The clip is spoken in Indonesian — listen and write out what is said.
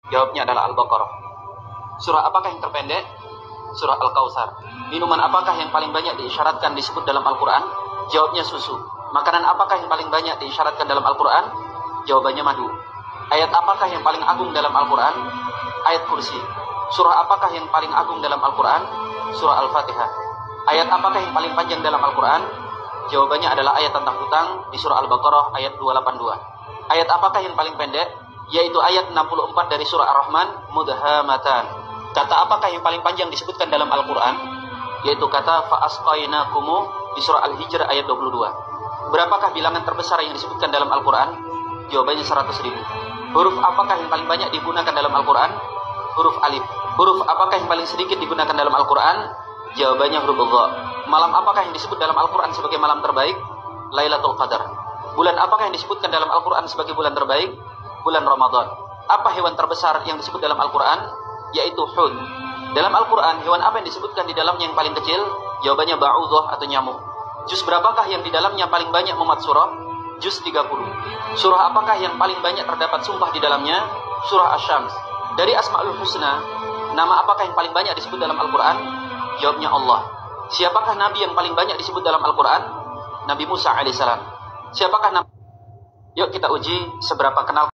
Jawabnya adalah Al-Baqarah. Surah apakah yang terpendek? Surah Al-Kautsar. Minuman apakah yang paling banyak diisyaratkan disebut dalam Al-Quran? Jawabnya susu. Makanan apakah yang paling banyak diisyaratkan dalam Al-Quran? Jawabannya madu. Ayat apakah yang paling agung dalam Al-Quran? Ayat kursi. Surah apakah yang paling agung dalam Al-Quran? Surah Al-Fatihah. Ayat apakah yang paling panjang dalam Al-Quran? Jawabannya adalah ayat tentang hutang di surah Al-Baqarah ayat 282. Ayat apakah yang paling pendek? Yaitu ayat 64 dari surah Ar-Rahman, Mudhamatan. Kata apakah yang paling panjang disebutkan dalam Al-Quran? Yaitu kata fa'asqainakumu di surah Al-Hijr ayat 22. Berapakah bilangan terbesar yang disebutkan dalam Al-Quran? Jawabannya 100.000. Huruf apakah yang paling banyak digunakan dalam Al-Quran? Huruf alif. Huruf apakah yang paling sedikit digunakan dalam Al-Quran? Jawabannya huruf dha. Malam apakah yang disebut dalam Al-Quran sebagai malam terbaik? Lailatul Qadar. Bulan apakah yang disebutkan dalam Al-Quran sebagai bulan terbaik? Bulan Ramadan. Apa hewan terbesar yang disebut dalam Al-Quran? Yaitu hud. Dalam Al-Quran, hewan apa yang disebutkan di dalamnya yang paling kecil? Jawabannya ba'udhah atau nyamuk. Juz berapakah yang di dalamnya paling banyak muat surah? Juz 30. Surah apakah yang paling banyak terdapat sumpah di dalamnya? Surah Asy-Syams. Dari Asmaul Husna, nama apakah yang paling banyak disebut dalam Al-Quran? Jawabnya Allah. Siapakah Nabi yang paling banyak disebut dalam Al-Quran? Nabi Musa alaihissalam. Siapakah Nabi? Yuk kita uji seberapa kenal